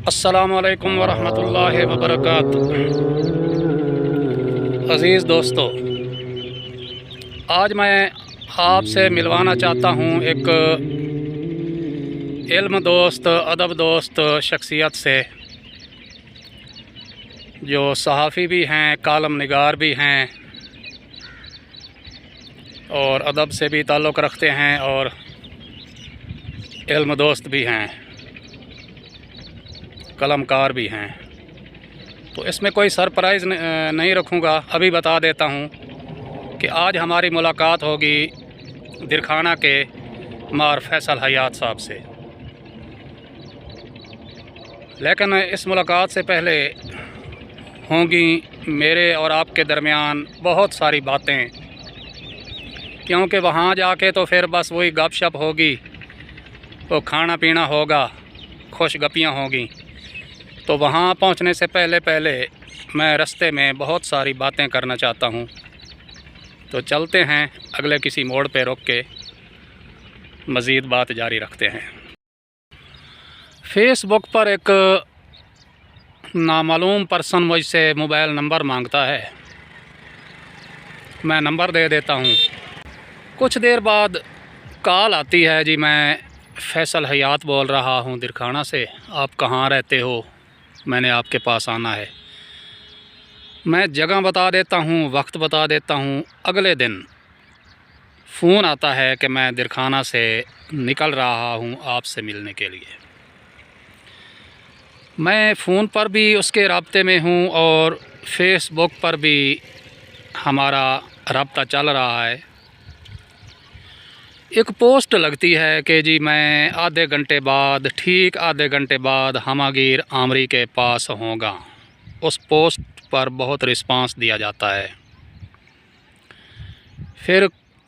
अस्सलामुअलैकुम वरहमतुल्लाहि वबरकातुहू। अज़ीज़ दोस्तों, आज मैं आपसे मिलवाना चाहता हूँ एक इल्म दोस्त, अदब दोस्त शख्सियत से, जो सहाफ़ी भी हैं, कालम निगार भी हैं और अदब से भी ताल्लुक़ रखते हैं और इल्म दोस्त भी हैं, कलमकार भी हैं। तो इसमें कोई सरप्राइज़ नहीं रखूँगा, अभी बता देता हूँ कि आज हमारी मुलाकात होगी दिरखाना के मार फैसल हयात साहब से। लेकिन इस मुलाकात से पहले होंगी मेरे और आपके दरमियान बहुत सारी बातें, क्योंकि वहाँ जाके तो फिर बस वही गपशप होगी, वो खाना पीना होगा, खुशगपियाँ होंगी। तो वहाँ पहुँचने से पहले मैं रास्ते में बहुत सारी बातें करना चाहता हूँ। तो चलते हैं, अगले किसी मोड़ पे रुक के मज़ीद बात जारी रखते हैं। फेसबुक पर एक नामालूम पर्सन मुझसे मोबाइल नंबर मांगता है। मैं नंबर दे देता हूँ। कुछ देर बाद कॉल आती है, जी मैं फैसल हयात बोल रहा हूँ दिरखाना से, आप कहाँ रहते हो, मैंने आपके पास आना है। मैं जगह बता देता हूँ, वक्त बता देता हूँ। अगले दिन फ़ोन आता है कि मैं दिरखाना से निकल रहा हूँ आपसे मिलने के लिए। मैं फ़ोन पर भी उसके राब्ते में हूँ और फेसबुक पर भी हमारा राब्ता चल रहा है। एक पोस्ट लगती है कि जी मैं आधे घंटे बाद, ठीक आधे घंटे बाद हमागीर आमरी के पास होगा। उस पोस्ट पर बहुत रिस्पांस दिया जाता है। फिर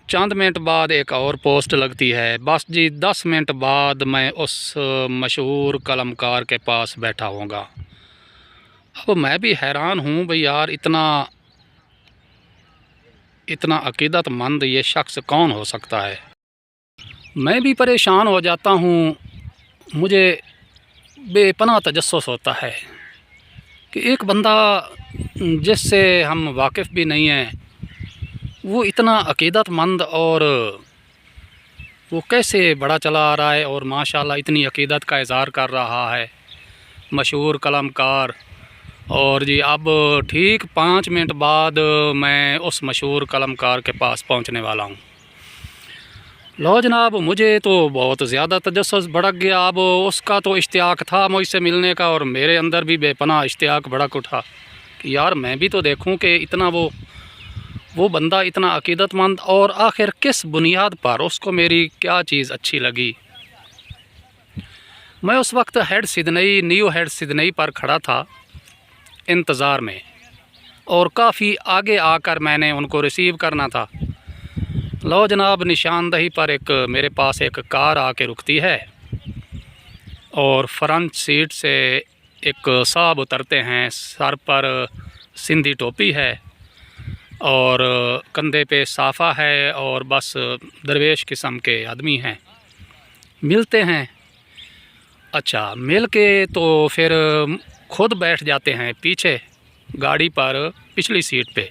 चंद मिनट बाद एक और पोस्ट लगती है, बस जी 10 मिनट बाद मैं उस मशहूर कलमकार के पास बैठा होगा। अब मैं भी हैरान हूँ भाई यार, इतना अकीदतमंद ये शख्स कौन हो सकता है। मैं भी परेशान हो जाता हूँ। मुझे बेपनाह तजस्सुस होता है कि एक बंदा जिससे हम वाकिफ़ भी नहीं हैं, वो इतना अकीदतमंद और वो कैसे बड़ा चला आ रहा है और माशाल्लाह इतनी अकीदत का इज़हार कर रहा है, मशहूर कलमकार। और जी अब ठीक 5 मिनट बाद मैं उस मशहूर कलमकार के पास पहुंचने वाला हूं। लो जनाब, मुझे तो बहुत ज़्यादा तजस्सुस भड़क गया। अब उसका तो इश्तियाक था मुझसे मिलने का और मेरे अंदर भी बेपनाह इश्तियाक भड़क उठा कि यार मैं भी तो देखूं कि इतना वो बंदा इतना अकीदतमंद, और आखिर किस बुनियाद पर उसको मेरी क्या चीज़ अच्छी लगी। मैं उस वक्त न्यू हेड सिडनी पर खड़ा था इंतज़ार में, और काफ़ी आगे आकर मैंने उनको रिसीव करना था। लो जनाब, निशानदही पर मेरे पास एक कार आके रुकती है और फ्रंट सीट से एक साहब उतरते हैं। सर पर सिंधी टोपी है और कंधे पे साफ़ा है और बस दरवेश किस्म के आदमी हैं। मिलते हैं। अच्छा, मिल के तो फिर खुद बैठ जाते हैं पीछे गाड़ी पर, पिछली सीट पे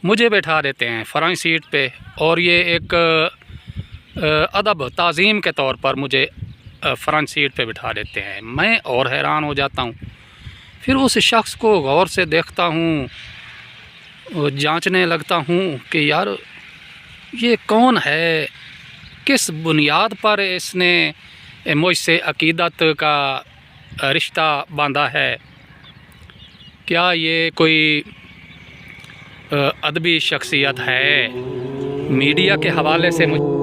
मुझे बैठा देते हैं फ्रंट सीट पे, और ये एक अदब ताज़ीम के तौर पर मुझे फ्रंट सीट पे बिठा देते हैं। मैं और हैरान हो जाता हूँ। फिर उस शख्स को गौर से देखता हूँ, जांचने लगता हूँ कि यार ये कौन है, किस बुनियाद पर इसने मुझसे अकीदत का रिश्ता बांधा है। क्या ये कोई अदबी शख्सियत है? मीडिया के हवाले से मुझे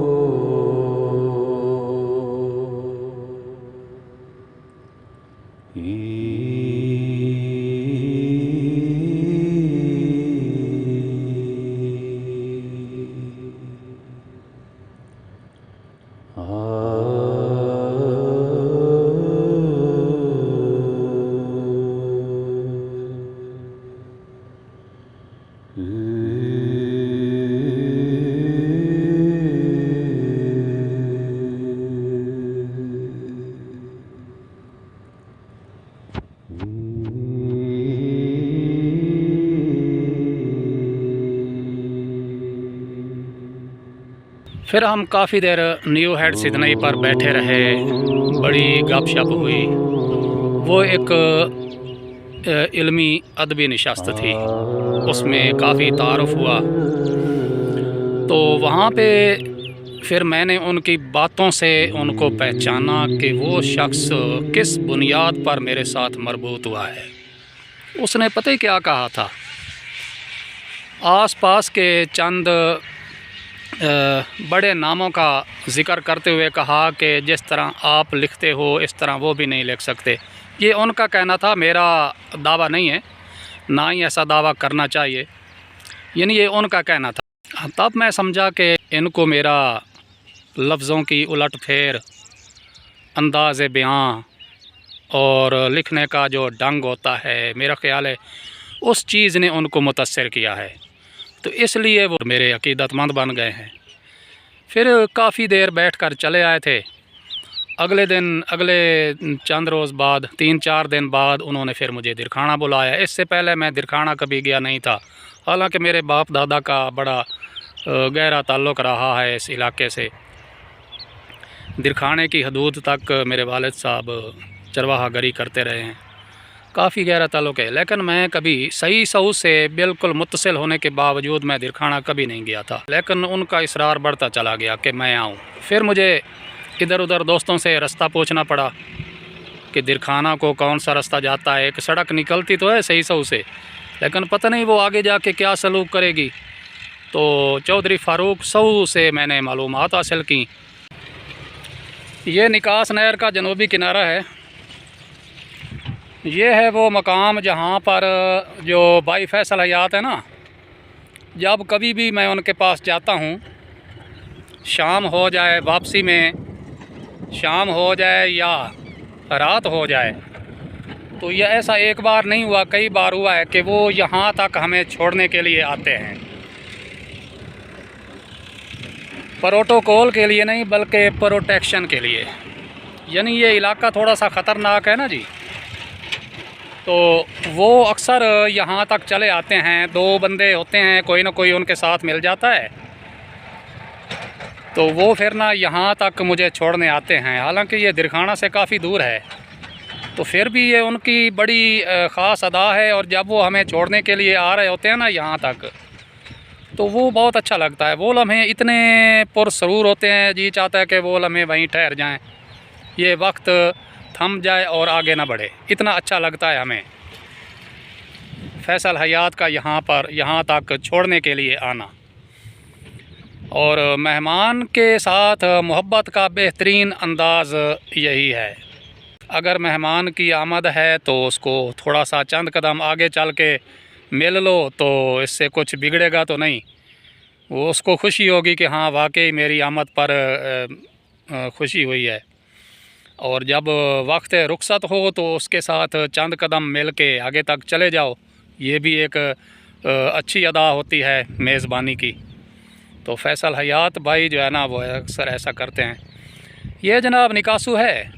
फिर हम काफ़ी देर न्यू हेड सिडनी पर बैठे रहे, बड़ी गपशप हुई। वो एक इल्मी अदबी नशस्त थी, उसमें काफ़ी तारुफ हुआ। तो वहाँ पे फिर मैंने उनकी बातों से उनको पहचाना कि वो शख्स किस बुनियाद पर मेरे साथ मरबूत हुआ है। उसने पता ही क्या कहा था, आसपास के चंद बड़े नामों का ज़िक्र करते हुए कहा कि जिस तरह आप लिखते हो इस तरह वो भी नहीं लिख सकते। ये उनका कहना था, मेरा दावा नहीं है, ना ही ऐसा दावा करना चाहिए, यानी ये उनका कहना था। तब मैं समझा कि इनको मेरा लफ्ज़ों की उलट फेर, अंदाज़ बयां और लिखने का जो ढंग होता है, मेरा ख़्याल है उस चीज़ ने उनको मुतासिर किया है, तो इसलिए वो मेरे अकीदतमंद बन गए हैं। फिर काफ़ी देर बैठकर चले आए थे। अगले चंद रोज़ बाद, 3-4 दिन बाद उन्होंने फिर मुझे दिरखाना बुलाया। इससे पहले मैं दिरखाना कभी गया नहीं था, हालांकि मेरे बाप दादा का बड़ा गहरा ताल्लुक़ रहा है इस इलाके से। दिरखाने की हदूद तक मेरे वालिद साहब चरवाहागरी करते रहे हैं, काफ़ी गहरा ताल्लुक़ है। लेकिन मैं कभी सही सऊ से बिल्कुल मुत्तसिल होने के बावजूद मैं दिरखाना कभी नहीं गया था, लेकिन उनका इसरार बढ़ता चला गया कि मैं आऊँ। फिर मुझे इधर उधर दोस्तों से रास्ता पूछना पड़ा कि दिरखाना को कौन सा रास्ता जाता है। एक सड़क निकलती तो है सही सऊ से, लेकिन पता नहीं वो आगे जाके क्या सलूक करेगी। तो चौधरी फ़ारूक सऊ से मैंने मालूमात हासिल की। ये निकास नहर का जनूबी किनारा है। ये है वो मकाम जहाँ पर जो भाई फैसल हयात है ना, जब कभी भी मैं उनके पास जाता हूँ, शाम हो जाए, वापसी में शाम हो जाए या रात हो जाए, तो ये ऐसा एक बार नहीं हुआ, कई बार हुआ है कि वो यहाँ तक हमें छोड़ने के लिए आते हैं। प्रोटोकॉल के लिए नहीं बल्कि प्रोटेक्शन के लिए, यानी ये इलाका थोड़ा सा ख़तरनाक है ना जी, तो वो अक्सर यहाँ तक चले आते हैं। 2 बंदे होते हैं, कोई ना कोई उनके साथ मिल जाता है, तो वो फिर ना यहाँ तक मुझे छोड़ने आते हैं। हालांकि ये दिरखाना से काफ़ी दूर है, तो फिर भी ये उनकी बड़ी ख़ास अदा है। और जब वो हमें छोड़ने के लिए आ रहे होते हैं ना यहाँ तक, तो वो बहुत अच्छा लगता है। वो लम्हे इतने पुरसरूर होते हैं, जी चाहता है कि वो लम्हे वहीं ठहर जाएं, ये वक्त थम जाए और आगे ना बढ़े, इतना अच्छा लगता है हमें फैसल हयात का यहाँ तक छोड़ने के लिए आना। और मेहमान के साथ मोहब्बत का बेहतरीन अंदाज़ यही है। अगर मेहमान की आमद है तो उसको थोड़ा सा चंद कदम आगे चल के मिल लो, तो इससे कुछ बिगड़ेगा तो नहीं। वो उसको खुशी होगी कि हाँ वाकई मेरी आमद पर खुशी हुई है। और जब वक्त रुखसत हो तो उसके साथ चंद कदम मिल के आगे तक चले जाओ, ये भी एक अच्छी अदा होती है मेज़बानी की। तो फैसल हयात भाई जो है ना, वो अक्सर ऐसा करते हैं। ये जनाब निकासू है,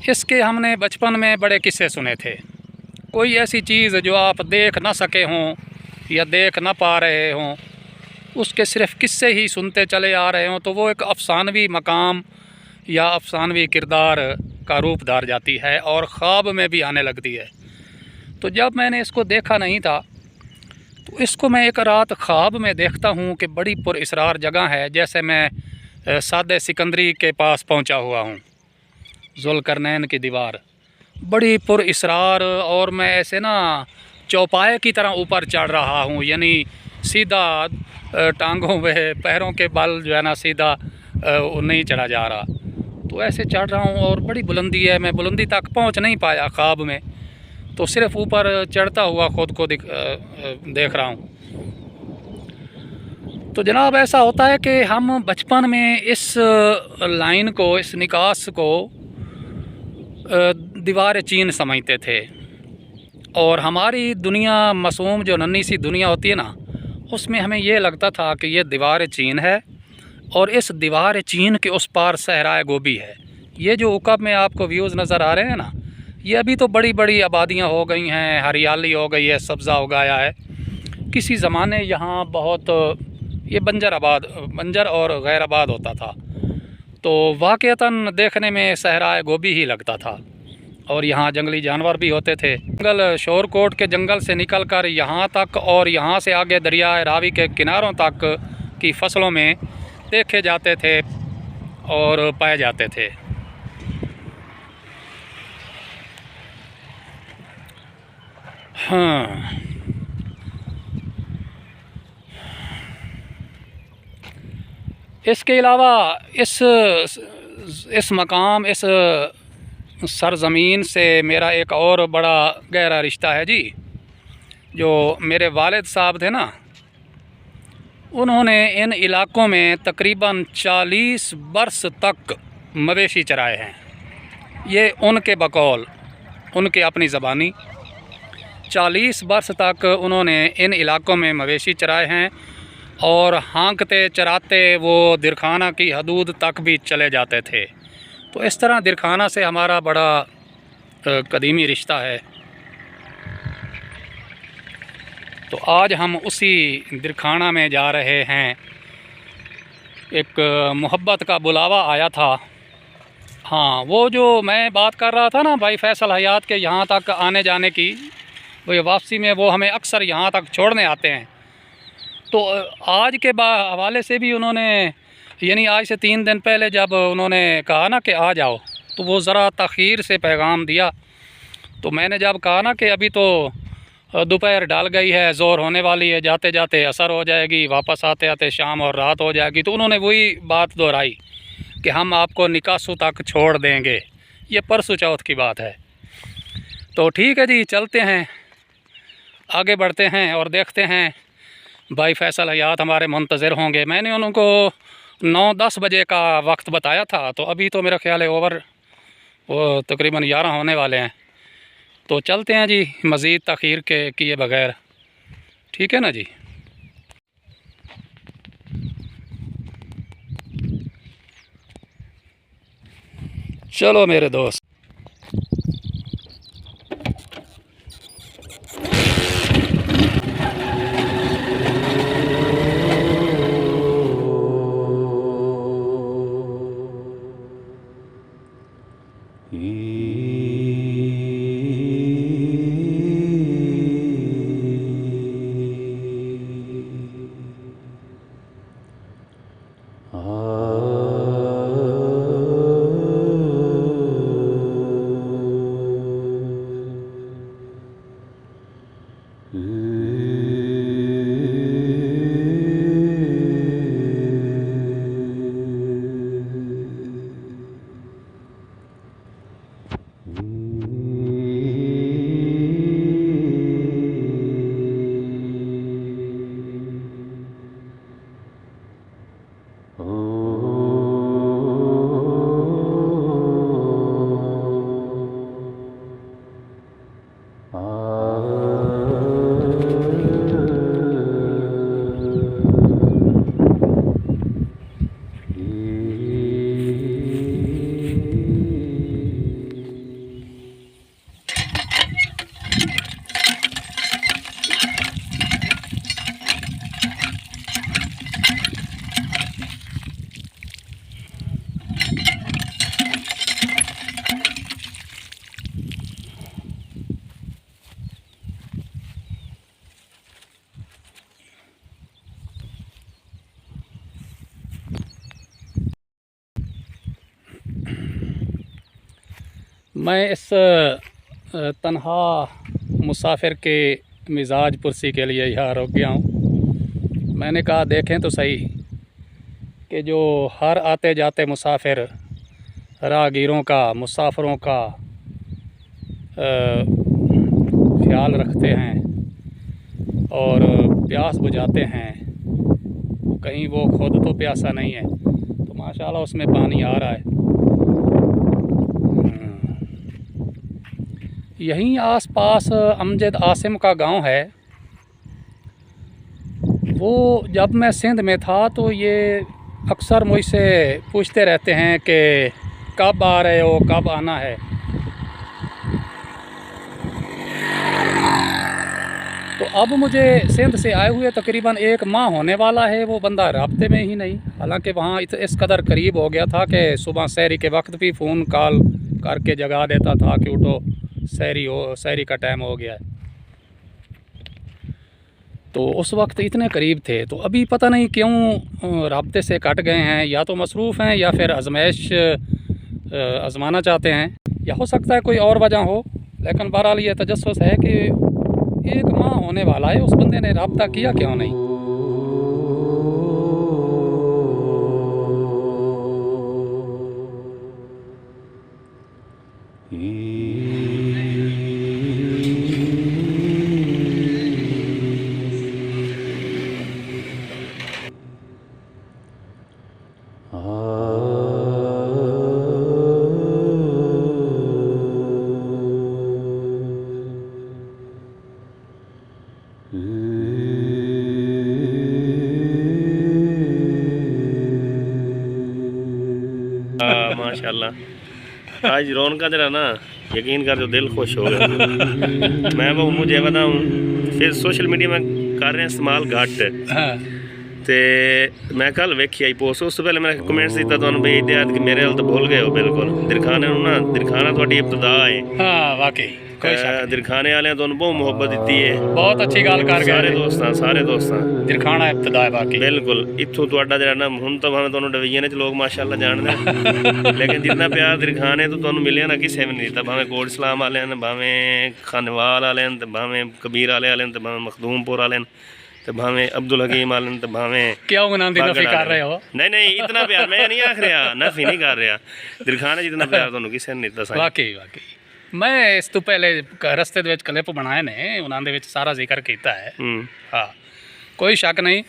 इसके हमने बचपन में बड़े किस्से सुने थे। कोई ऐसी चीज़ जो आप देख ना सके हों या देख ना पा रहे हों, उसके सिर्फ़ किस्से ही सुनते चले आ रहे हों, तो वो एक अफसानवी मकाम या अफसानवी किरदार का रूप धार जाती है और ख्वाब में भी आने लगती है। तो जब मैंने इसको देखा नहीं था, तो इसको मैं एक रात ख्वाब में देखता हूँ कि बड़ी पुरअसरार जगह है, जैसे मैं सादे सिकंदरी के पास पहुँचा हुआ हूँ। ज़ुल्करनैन की दीवार बड़ी पुरअसरार, और मैं ऐसे ना चौपाए की तरह ऊपर चढ़ रहा हूँ, यानी सीधा टांगों में पैरों के बल जो है ना सीधा नहीं चढ़ा जा रहा, तो ऐसे चढ़ रहा हूँ। और बड़ी बुलंदी है, मैं बुलंदी तक पहुँच नहीं पाया ख्वाब में, तो सिर्फ़ ऊपर चढ़ता हुआ ख़ुद को देख रहा हूँ। तो जनाब ऐसा होता है कि हम बचपन में इस लाइन को, इस निकास को दीवार चीन समझते थे, और हमारी दुनिया मासूम जो नन्ही सी दुनिया होती है ना, उसमें हमें ये लगता था कि ये दीवार चीन है और इस दीवार चीन के उस पार सहराए गोभी है। ये जो उकब में आपको व्यूज़ नज़र आ रहे हैं ना, ये अभी तो बड़ी बड़ी आबादियाँ हो गई हैं, हरियाली हो गई है, सब्ज़ा उगाया है। किसी ज़माने यहाँ बहुत ये बंजर और गैर आबाद होता था। तो वाक़ईतन देखने में सहराए गोभी ही लगता था। और यहाँ जंगली जानवर भी होते थे। जंगल शोरकोट के जंगल से निकलकर यहाँ तक और यहाँ से आगे दरियाए रावी के किनारों तक की फसलों में देखे जाते थे और पाए जाते थे। हाँ, इसके अलावा इस मकाम, इस सरज़मीन से मेरा एक और बड़ा गहरा रिश्ता है जी। जो मेरे वालिद साहब थे ना, उन्होंने इन इलाक़ों में तकरीबन 40 बरस तक मवेशी चराए हैं। ये उनके बकौल, उनके अपनी ज़बानी 40 बरस तक उन्होंने इन इलाक़ों में मवेशी चराए हैं। और हाँकते चराते वो दिरखाना की हदूद तक भी चले जाते थे। तो इस तरह दिरखाना से हमारा बड़ा कदीमी रिश्ता है। तो आज हम उसी दिरखाना में जा रहे हैं। एक मोहब्बत का बुलावा आया था। हाँ, वो जो मैं बात कर रहा था ना भाई फैसल हयात के यहाँ तक आने जाने की, वो वापसी में वो हमें अक्सर यहाँ तक छोड़ने आते हैं। तो आज के हवाले से भी उन्होंने, यानी आज से 3 दिन पहले जब उन्होंने कहा ना कि आ जाओ, तो वो ज़रा तख़ीर से पैगाम दिया। तो मैंने जब कहा ना कि अभी तो दोपहर ढल गई है, ज़ोर होने वाली है, जाते जाते असर हो जाएगी, वापस आते आते शाम और रात हो जाएगी, तो उन्होंने वही बात दोहराई कि हम आपको निकासू तक छोड़ देंगे। ये परसों चौथ की बात है। तो ठीक है जी, चलते हैं, आगे बढ़ते हैं और देखते हैं। भाई फैसल हयात हमारे मुंतज़िर होंगे। मैंने उनको 9-10 बजे का वक्त बताया था, तो अभी तो मेरा ख्याल है वो तकरीबन 11 होने वाले हैं। तो चलते हैं जी, मज़ीद तख़ीर के किए बग़ैर। ठीक है ना जी। चलो मेरे दोस्त। मैं इस तन्हा मुसाफिर के मिजाज पुरसी के लिए यहाँ रुक गया हूँ। मैंने कहा देखें तो सही कि जो हर आते जाते मुसाफिर, राहगीरों का, मुसाफिरों का ख्याल रखते हैं और प्यास बुझाते हैं, कहीं वो खुद तो प्यासा नहीं है, तो माशाल्लाह उसमें पानी आ रहा है। यहीं आसपास अमजद आसिम का गांव है। वो जब मैं सिंध में था तो ये अक्सर मुझसे पूछते रहते हैं कि कब आ रहे हो, कब आना है। तो अब मुझे सिंध से आए हुए तकरीबन 1 माह होने वाला है, वो बंदा राब्ते में ही नहीं। हालांकि वहाँ इस कदर करीब हो गया था कि सुबह सहरी के वक्त भी फ़ोन कॉल करके जगा देता था कि उठो सहरी का टाइम हो गया है। तो उस वक्त इतने करीब थे। तो अभी पता नहीं क्यों राब्ते से कट गए हैं, या तो मसरूफ़ हैं या फिर आजमाइश आजमाना चाहते हैं, या हो सकता है कोई और वजह हो। लेकिन बहरहाल ये तजस्सुस है कि 1 माह होने वाला है, उस बंदे ने रब्ता किया क्यों नहीं। हाँ माशाल्लाह, आज रौनक जरा ना यकीन कर जो दिल खुश हो गया। मैं वो मुझे बताऊँ, फिर सोशल मीडिया में कर रहे हैं इस्तेमाल घट ते मैं कल वेखी आई पोस्ट, उस तो पहले मैंने कमेंट्स दिता तो भेज दिया कि मेरे हल तो भूल गए हो बिल्कुल। दिरखाने ना दिरखाना थोड़ी इब्तदा है। हाँ वाकई दिरखाने वाले तो बहुत मुहब्बत दी है, बहुत अच्छी गल कर गए सारे दोस्तां दिरखाना इब्तदा है वाकई बिल्कुल। इत्थों तुहाडा जरा ना हुण तो भावें तुहानूं डिवीजन च लोग माशाअल्लाह जानदे लेकिन जितना प्यार दिरखाने तो तुहानूं मिलिया ना किसी भी नहीं दिता। भावें कोट इस्लाम वाले ने, भावें खानेवाल वाले ने, भावें कबीर वाले ने, भावें मखदूमपुर वाले ने, तो भावें अब्दुल हकीम वाले ने, तो भावें क्यों उन्होंने नफी कर रहे हो। नहीं इतना प्यार मैं नहीं आख रहा, नफी नहीं कर रहा। दिरखाने जितना प्यार तुहानूं किसी ने नहीं दिता। वाकई मैं इस तो पहले रस्ते ਦੇ ਵਿੱਚ क्लिप बनाए ने, ਉਹਨਾਂ ਦੇ ਵਿੱਚ ਸਾਰਾ ਜ਼ਿਕਰ ਕੀਤਾ ਹੈ। हाँ कोई शक नहीं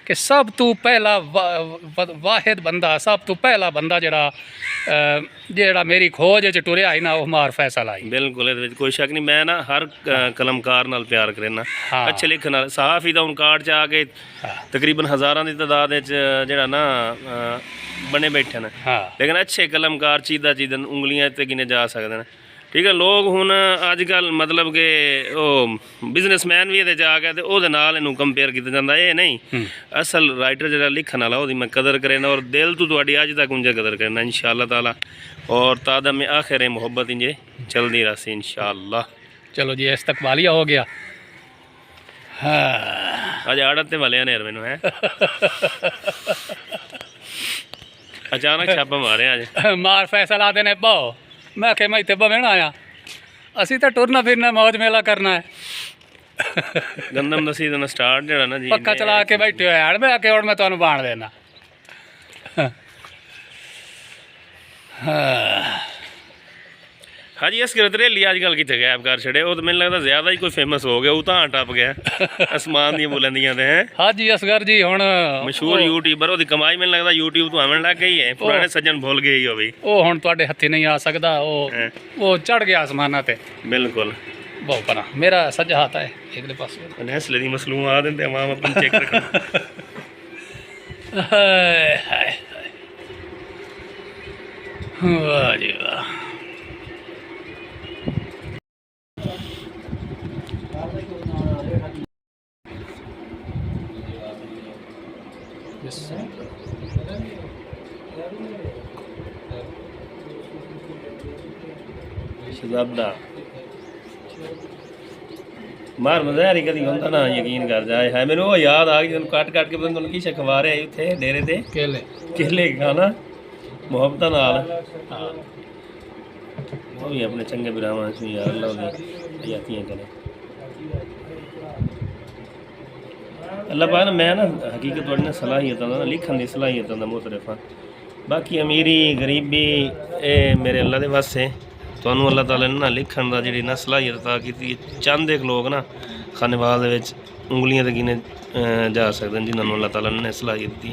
कि सब तो पहला वाहिद बंदा, सब तो पहला बंदा ਜਿਹੜਾ मेरी खोज च टुरिया ही ना, वो मार फैसल आई। बिल्कुल ये कोई शक नहीं। मैं ना हर कलमकार नाल प्यार करना, अच्छे लिखण नाल। सहाफ़ी दा हुण कार्ड च आके तकरीबन हज़ारां दी तादाद जेड़ा ना बने बैठे ने, लेकिन अच्छे कलमकार चीदा उंगलियां ते गिने जा सकदे ने। ठीक है, लोग हुण अजकल मतलब कि बिजनेसमैन भी ये आ गया तो वो कंपेयर किया जाता। ये नहीं असल राइटर जो लिखण वाला वो मैं कदर करेना, और दिल तो तुहाडी अज तक उंजे कदर करना इंशाअल्लाह ताला। और तादा में आखिर मुहब्बत इंजे चलती रही इंशाअल्लाह। चलो जी इस्तकबालिया हो गया। हाँ अज आड़ते वाले ने मैनू है अचानक छापा मारे अज मार फैसला आते ने बहु। मैं आखे मैं इतने बवेण आया, असी तो टुरना फिरना मौज मेला करना है। गंदम दसी दिन स्टार्ट जरा ना जी पक्का चला के बैठे हुए मैं आके और मैं तुहानू बाण देना। हाँ जी असकर रेली अजकल कितने गैप कर छड़े, वो तो मैंने लगता ज्यादा ही कोई फेमस हो गया, वो तो टप गया आसमान दी बुलंदियां ते हैं। हाँ जी असगर जी हुण मशहूर यूट्यूबर, वो कमाई मैंने लगता यूट्यूब तो आवन लग गई है। पुराने सज्जन भूल गए ही भी, वो हुण तुहाडे हत्थी नहीं आ सकदा, वो चढ़ गया आसमाना ते बिल्कुल। बहुत परा मेरा सज्जा हाथ है इधरले पासे नस्ल दी मसलूम आ देंदे अवाम अपन चेक रखना। वाह जी वाह। शजाबदा मार मज़ारी कदी होंदा ना, यकीन कर जाए है मैनू वो याद आ गई कट कट के तुहानूं की खवा रहे उत्थे डेरे ते केले खाना मुहब्बत नाल। वो भी अपने चंगे बिरावां सू यार अल्लाह दी हयातियां करे अल्लाह पाक। मैं ना हकीकत तुहाडी सलाहियतां दा लिखण दी सलाहियतां दा मुतरफ हां, बाकी अमीरी गरीबी मेरे अल्लाह दे वास्ते। तुहानूं अल्लाह ताला ने ना लिखण दा जिहड़ी ना सलाहियत अता कीती। चंद एक लोग ना खानेवाल दे विच उंगलियां ते गिने जा सकदे न जिन्हां नूं अल्लाह ताला ने सलाहियत दी।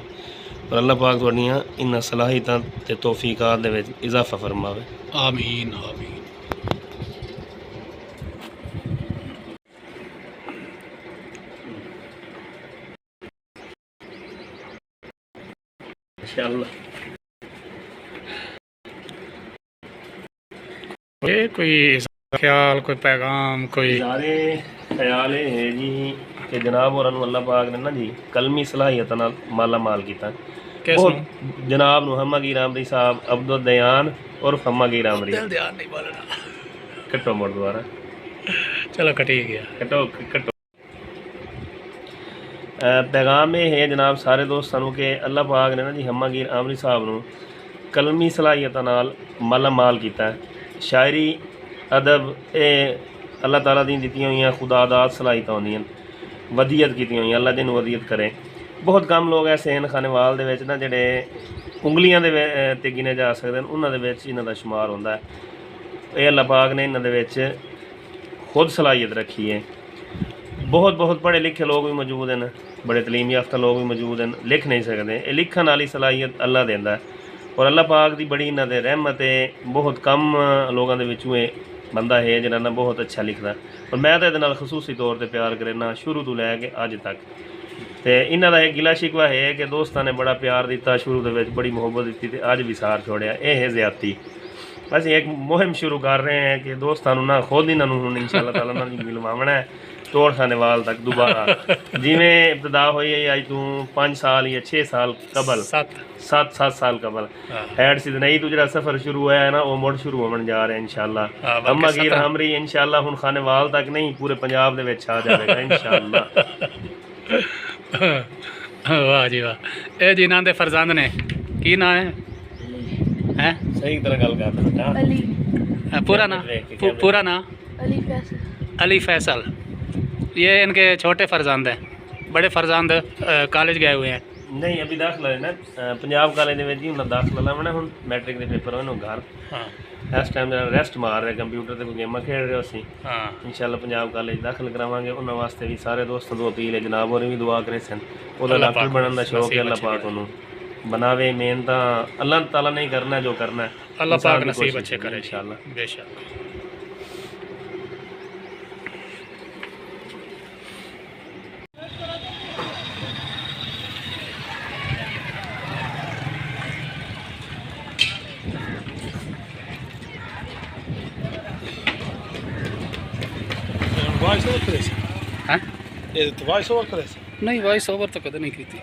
और अल्लाह पाक तुहाडियां इन्हां सलाहियतां ते तौफीकात दे विच इजाफा फरमावे। आमीन आमीन। इंशाअल्लाह। कोई ख्याल, कोई पैगाम, कोई ख्याल ये है जी कि जनाब और अल्लाह पाक ने ना जी कलमी सलाहियत नाल माला माल किया बहुत जनाब नूं हम्मागीर आमरी साहब अब्दुल दयान और हम्मागीर आमरी कट्टो मोड़ दोबारा चलो कटी गया कट्टो कट्टो पैगाम ये है जनाब सारे दोस्तों के अल्लाह पाक ने ना जी हम्मागीर आमरी साहब नूं कलमी सलाहियत नाल माला माल किया शायरी अदब ये अल्लाह ताला दी दित्तियां होईयां खुदादाद सलाहियतां होंदियां वधियत कीतियां होईयां अल्लाह जिन्नू वधियत करे बहुत कम लोग ऐसे हैं खानेवाल दे विच ना जेह्ड़े उंगलियां दे ते गिने जा सकदे न उन्हां दे विच इन्हां दा शुमार होंदा है। अल्लाह पाक ने इन्हां दे विच खुद सलाहियत रखी है। बहुत बहुत पढ़े लिखे लोग भी मौजूद हैं, बड़े तलीम याफ्ता लोग भी मौजूद हैं, लिख नहीं सकते। ये लिखण वाली सलाहियत अल्लाह देंदा है और अल्लाह पाक दी बड़ी इन्हां दे रहमत है। बहुत कम लोगों दे विचों बंदा है जिन्हां ना बहुत अच्छा लिखदा और मैं तो ये खसूसी तौर पर प्यार करना शुरू तो लैके अज तक। तो इन्हां दा एक गिला शिकवा है कि दोस्तां ने बड़ा प्यार दिता शुरू दे विच बड़ी मुहब्बत दी तो अज भी सार छोड़िया। ये है ज़्यादती। बस एक मुहिम शुरू कर रहे हैं कि दोस्तां नूं ना खुद इन्हां नूं हुण इंशाअल्लाह ताला नाल मिलवावना है तोड़ खानेवाल तक दोबारा जिमें इब्तदा हुई है अज तू 5 साल या 6 साल कबल 7 साल कबल हैड सिद्ध नहीं तो जो सफ़र शुरू होया है ना वो मुड़ शुरू होने जा रहे हैं इंशाअल्लाह। हम्मागीर आमरी इंशाअल्लाह हुण खानेवाल तक नहीं पूरे पंजाब दे विच आ जाएगा इंशाअल्लाह। वाह जी वाह। ए जिन्हां दे फरजंद ने की नाम है हैं सही तरह गल कर अली पूरा नाम अली फैसल। ये इनके छोटे फरजंद हैं, बड़े फरजंद कॉलेज गए हुए हैं। नहीं अभी दाखिला है ना पंजाब कॉलेज में जी उन्हें दाखिला लावना हुण मैट्रिक के पेपर होने घर। हाँ इस टाइम रेस्ट मार रहे कंप्यूटर से कोई गेमां खेल रहे असीं। हाँ इंशाअल्लाह पंजाब कॉलेज दाखिल करावांगे। उन्होंने वास्ते भी सारे दोस्तों को अपील है जनाब और भी दुआ करे सन ओदा डॉक्टर बनने का शौक है अल्लाह पाक उन्होंने बनावे। मेहनत अल्लाह ताला नहीं करना जो करना है अल्लाह पाक नसीब अच्छे करे इंशाअल्लाह बेशक। वॉइस ओवर करे हैं ये तो वॉइस ओवर करे नहीं वॉइस ओवर तो कदे नहीं की थी।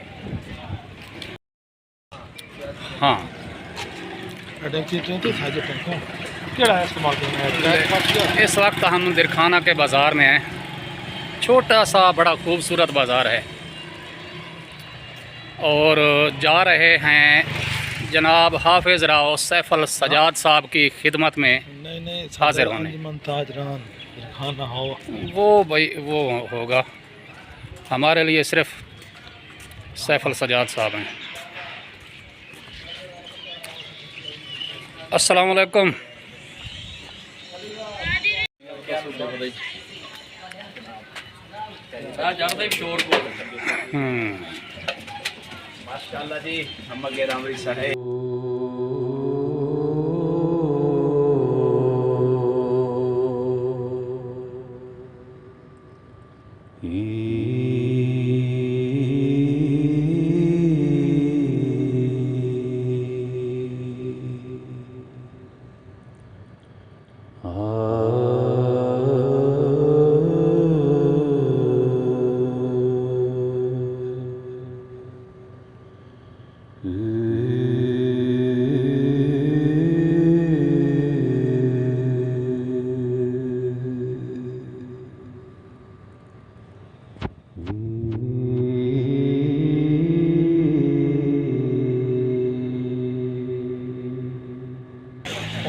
हाँ इस वक्त हम दिरखाना के बाज़ार में हैं। छोटा सा बड़ा खूबसूरत बाज़ार है और जा रहे हैं जनाब हाफिज़ राव सैफल सजाद साहब की खिदमत में हाजिर होने। वो भाई वो होगा हमारे लिए सिर्फ सैफल सजाद साहब हैं। अस्सलाम वालेकुम। माशाअल्लाह जी हम्मागीर आमरी साहब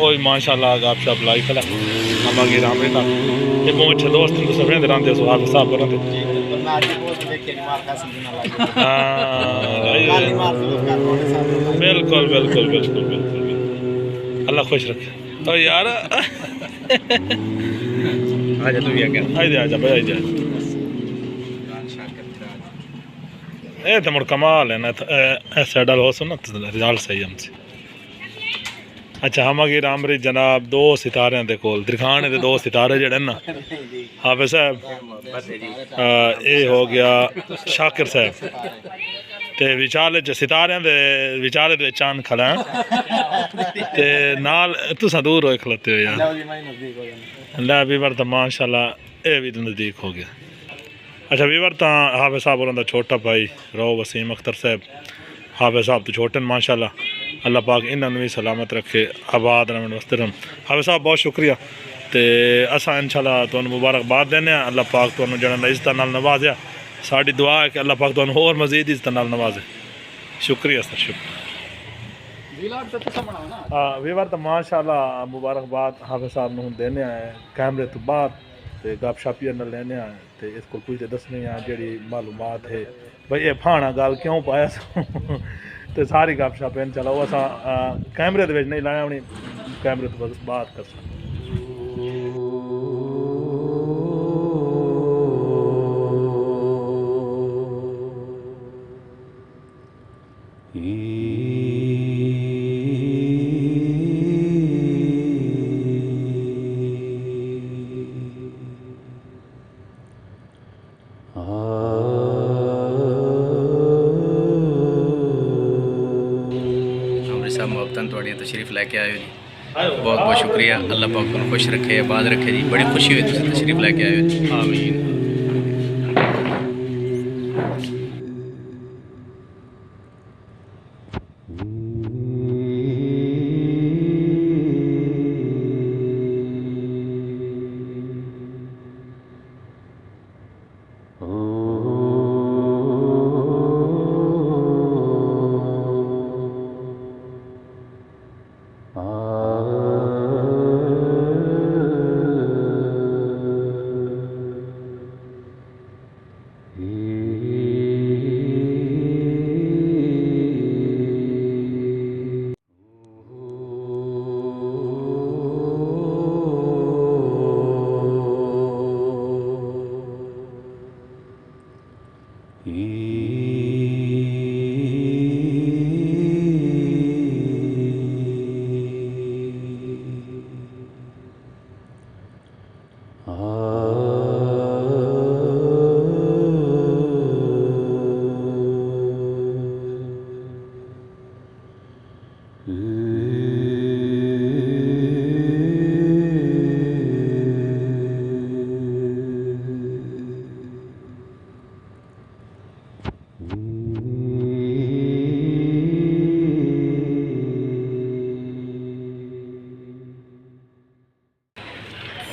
ओए माशाल्लाह आप सब लाइक कला हम्मागीर आमरी दा ये मोछ दोस्त तो सब रहंदे रहंदे सो आप साहब रहंदे बिल्कुल बिल्कुल बिल्कुल बिल्कुल अल्लाह खुश रखे। तो यार आजा तू भी आजा भाई आजा ए तो मुड़ कमाल है ना ऐसा डाल हो सुन रिजल्ट सही हमसे। अच्छा हम्मागीर आमरी जनाब 2 सितारे दे कोल दिरखाने दे 2 सितारे जड़े ना हाफिज़ साहब ये हो गया शाकिर साहब ते विचाले च सितारे दे विचाले दे चांद खड़ा ते नाल तुसा दूर होए खलोते हो यार ला भी वर तो माशाल्लाह ये भी नज़दीक हो गया। अच्छा वीवर तो हाफिज़ साहब होर दा छोटा भाई रो वसीम अख्तर साहब, हाफिज़ साहब तो छोटे माशाल्लाह, अल्लाह पाक इन्होंने भी सलामत रखे, आबाद रहन वस्ते रहन। हाफिज़ साहब बहुत शुक्रिया। तो असा इंशाल्लाह तुहानू मुबारकबाद देने, अल्लाह पाक तुहानू जिहड़ा इज्जत नाल नवाज़िया, साड़ी दुआ है कि अल्लाह पाक तुहानू होर मज़ीद इज्जत नाल नवाजे। शुक्रिया सर, शुक्रिया। हाँ वीवर तो माशाल्लाह मुबारकबाद हाफिज़ साहब नूं देने आए कैमरे तो बाद, तो गप शप न लेने आए, तो इस को कुछ दसने आए जी मालूमात है भाई ये फाना गल क्यों पाया सो तो सारी गप शप इन चलो असा कैमरे दे विच नहीं लाया होनी, कैमरे तो बस बात कर सकते। अमृत साहब मुहब्बतां तुहाड़ियां तशरीफ लैके आए हो जी, बहुत बहुत शुक्रिया। अल्लाह पाक तुहानू खुश रखे, आबाद रखे जी। बड़ी खुशी हुई तुसीं तशरीफ लैके आए हो जी। आमीन।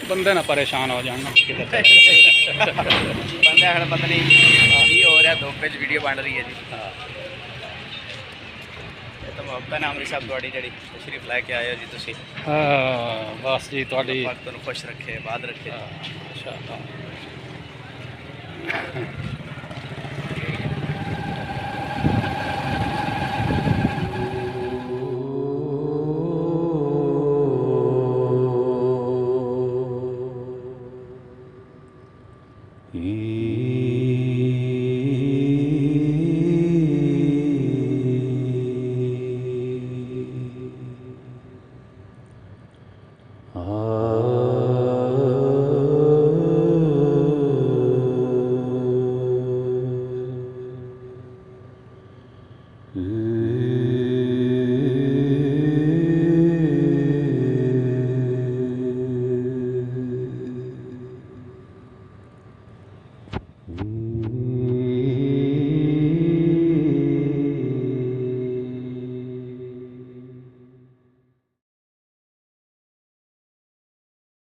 बंदे ना परेशान हो जाना बंदे आखना पता नहीं की हो रहा, धुप्प च वीडियो बन रही है जी। ये तो मुहब्बत है अमृत साहब तुहाड़ी जिहड़ी तशरीफ लैके आए हो जी तुसीं। हाँ बस जी थोड़ी पाक तुहानू खुश रखे, आबाद रखे जी। इंशाअल्लाह। E